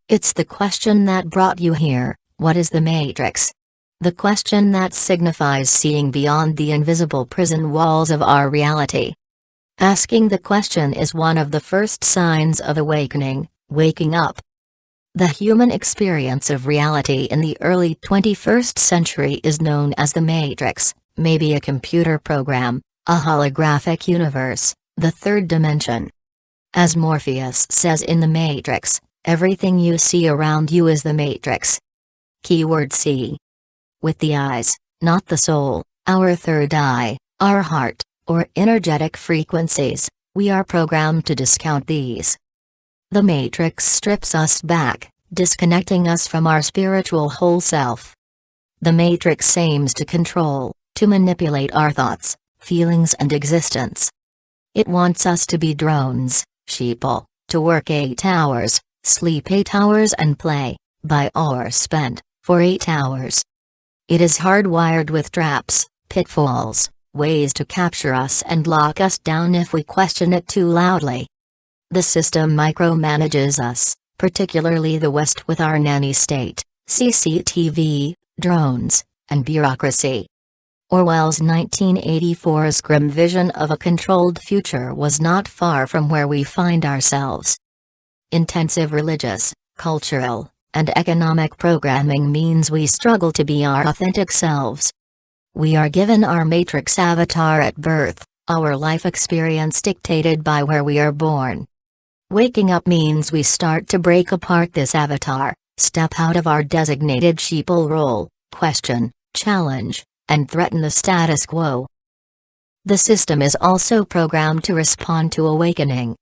It's the question that brought you here. What is the Matrix? The question that signifies seeing beyond the invisible prison walls of our reality. Asking the question is one of the first signs of awakening, waking up. The human experience of reality in the early 21st century is known as the Matrix, maybe a computer program, a holographic universe, the third dimension. As Morpheus says in The Matrix, everything you see around you is the Matrix. Keyword see. With the eyes, not the soul, our third eye, our heart, or energetic frequencies, we are programmed to discount these. The Matrix strips us back, disconnecting us from our spiritual whole self. The Matrix aims to control, to manipulate our thoughts, feelings and existence. It wants us to be drones, sheeple, to work 8 hours, sleep 8 hours and play, by hours spent, for 8 hours. It is hardwired with traps, pitfalls, ways to capture us and lock us down if we question it too loudly. The system micromanages us, particularly the West with our nanny state, CCTV, drones, and bureaucracy. Orwell's 1984's grim vision of a controlled future was not far from where we find ourselves. Intensive religious, cultural, and economic programming means we struggle to be our authentic selves. We are given our Matrix avatar at birth, our life experience dictated by where we are born. Waking up means we start to break apart this avatar, step out of our designated sheeple role, question, challenge, and threaten the status quo. The system is also programmed to respond to awakening.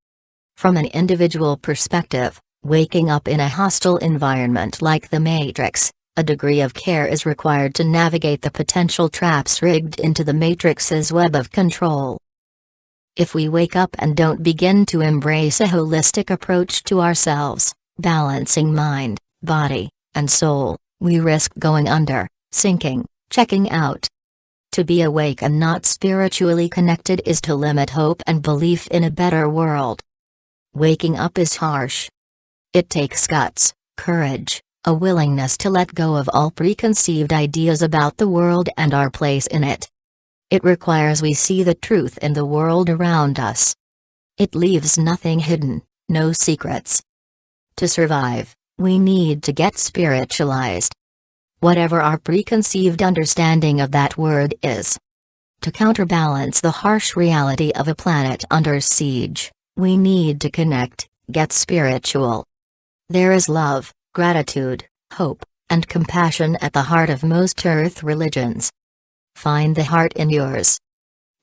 From an individual perspective, waking up in a hostile environment like the Matrix, a degree of care is required to navigate the potential traps rigged into the Matrix's web of control. If we wake up and don't begin to embrace a holistic approach to ourselves, balancing mind, body, and soul, we risk going under, sinking, checking out. To be awake and not spiritually connected is to limit hope and belief in a better world. Waking up is harsh. It takes guts, courage, a willingness to let go of all preconceived ideas about the world and our place in it. It requires we see the truth in the world around us. It leaves nothing hidden, no secrets. To survive, we need to get spiritualized. Whatever our preconceived understanding of that word is. To counterbalance the harsh reality of a planet under siege, we need to connect, get spiritual. There is love, gratitude, hope, and compassion at the heart of most earth religions. Find the heart in yours.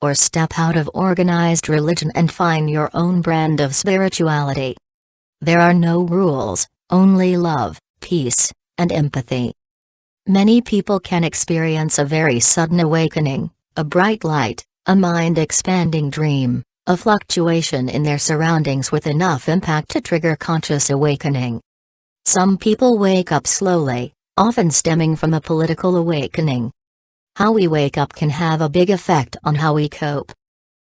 Or step out of organized religion and find your own brand of spirituality. There are no rules, only love, peace, and empathy. Many people can experience a very sudden awakening, a bright light, a mind-expanding dream, a fluctuation in their surroundings with enough impact to trigger conscious awakening. Some people wake up slowly, often stemming from a political awakening. How we wake up can have a big effect on how we cope.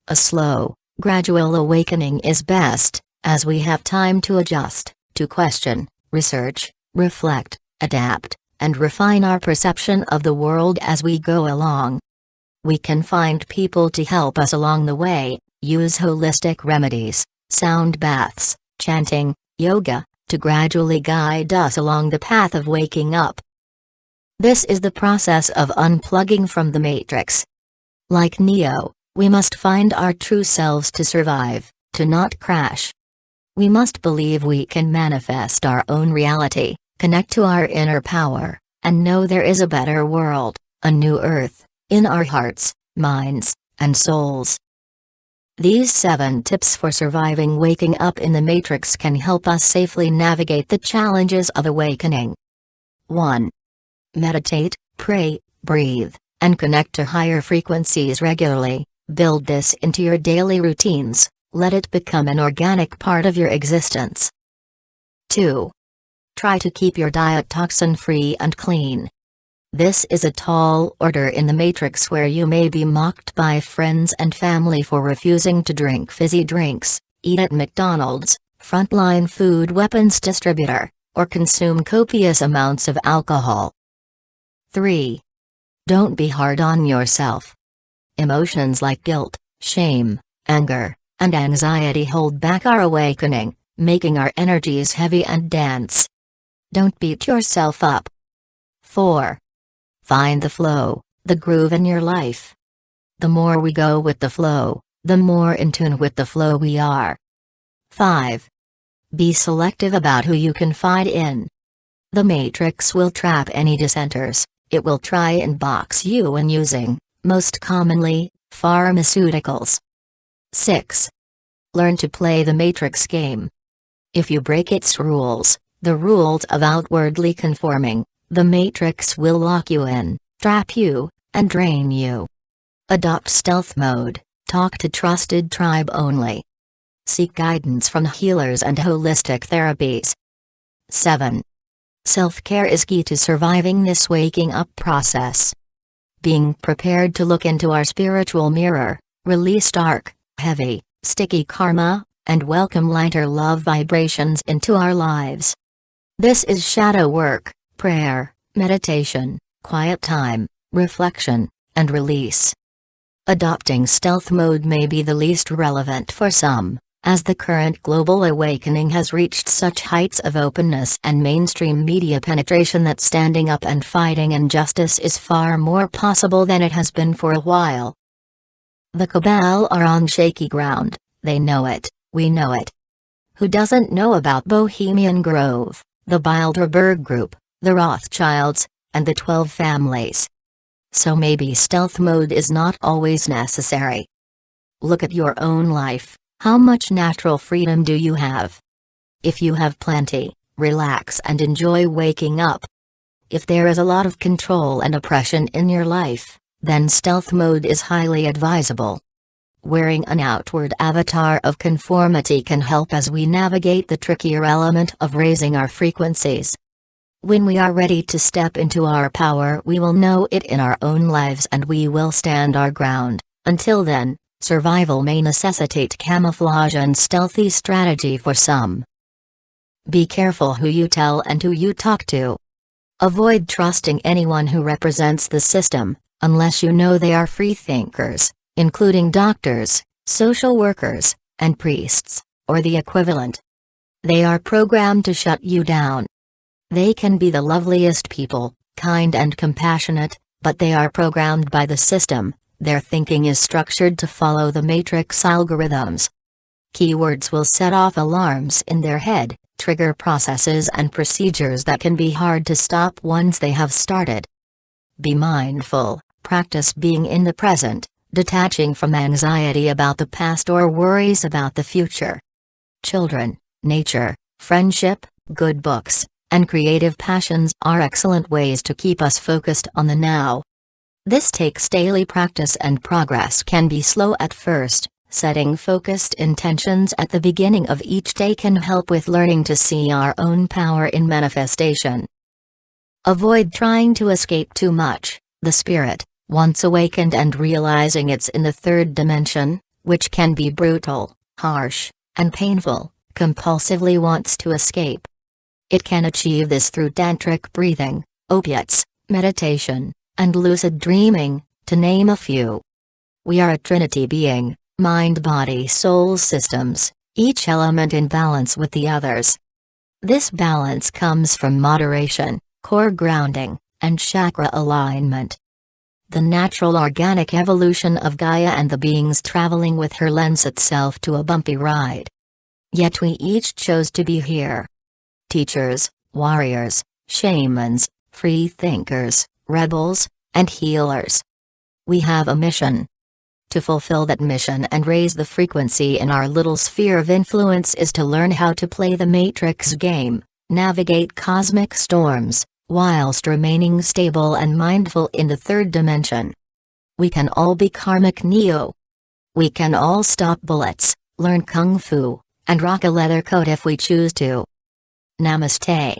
A slow, gradual awakening is best, as we have time to adjust, to question, research, reflect, adapt, and refine our perception of the world as we go along. We can find people to help us along the way, use holistic remedies, sound baths, chanting, yoga, to gradually guide us along the path of waking up. This is the process of unplugging from the Matrix. Like Neo, we must find our true selves to survive, to not crash. We must believe we can manifest our own reality, connect to our inner power, and know there is a better world, a new earth, in our hearts, minds, and souls. These 7 tips for surviving waking up in the Matrix can help us safely navigate the challenges of awakening. 1. Meditate, pray, breathe, and connect to higher frequencies regularly. Build this into your daily routines, let it become an organic part of your existence. 2. Try to keep your diet toxin-free and clean. This is a tall order in the Matrix where you may be mocked by friends and family for refusing to drink fizzy drinks, eat at McDonald's, frontline food weapons distributor, or consume copious amounts of alcohol. 3. Don't be hard on yourself. Emotions like guilt, shame, anger, and anxiety hold back our awakening, making our energies heavy and dense. Don't beat yourself up. 4. Find the flow, the groove in your life. The more we go with the flow, the more in tune with the flow we are. 5. Be selective about who you confide in. The Matrix will trap any dissenters. It will try and box you in using, most commonly, pharmaceuticals. 6. Learn to play the Matrix game. If you break its rules, the rules of outwardly conforming, the Matrix will lock you in, trap you, and drain you. Adopt stealth mode, talk to trusted tribe only. Seek guidance from healers and holistic therapies. 7. Self-care is key to surviving this waking up process. Being prepared to look into our spiritual mirror, release dark, heavy, sticky karma, and welcome lighter love vibrations into our lives. This is shadow work, prayer, meditation, quiet time, reflection, and release. Adopting stealth mode may be the least relevant for some, as the current global awakening has reached such heights of openness and mainstream media penetration that standing up and fighting injustice is far more possible than it has been for a while. The cabal are on shaky ground, they know it, we know it. Who doesn't know about Bohemian Grove, the Bilderberg Group, the Rothschilds, and the 12 families? So maybe stealth mode is not always necessary. Look at your own life. How much natural freedom do you have? If you have plenty, relax and enjoy waking up. If there is a lot of control and oppression in your life, then stealth mode is highly advisable. Wearing an outward avatar of conformity can help as we navigate the trickier element of raising our frequencies. When we are ready to step into our power, we will know it in our own lives and we will stand our ground. Until then, survival may necessitate camouflage and stealthy strategy for some. Be careful who you tell and who you talk to. Avoid trusting anyone who represents the system, unless you know they are free thinkers, including doctors, social workers, and priests, or the equivalent. They are programmed to shut you down. They can be the loveliest people, kind and compassionate, but they are programmed by the system. Their thinking is structured to follow the Matrix algorithms. Keywords will set off alarms in their head, trigger processes and procedures that can be hard to stop once they have started. Be mindful, practice being in the present, detaching from anxiety about the past or worries about the future. Children, nature, friendship, good books, and creative passions are excellent ways to keep us focused on the now. This takes daily practice and progress can be slow at first. Setting focused intentions at the beginning of each day can help with learning to see our own power in manifestation. Avoid trying to escape too much. The spirit, once awakened and realizing it's in the third dimension, which can be brutal, harsh, and painful, compulsively wants to escape. It can achieve this through tantric breathing, opiates, meditation, and lucid dreaming, to name a few. We are a trinity being, mind, body, soul systems, each element in balance with the others. This balance comes from moderation, core grounding, and chakra alignment. The natural organic evolution of Gaia and the beings traveling with her lends itself to a bumpy ride. Yet we each chose to be here. Teachers, warriors, shamans, free thinkers, rebels, and healers. We have a mission. To fulfill that mission and raise the frequency in our little sphere of influence is to learn how to play the Matrix game, navigate cosmic storms, whilst remaining stable and mindful in the third dimension. We can all be karmic Neo. We can all stop bullets, learn kung fu, and rock a leather coat if we choose to. Namaste.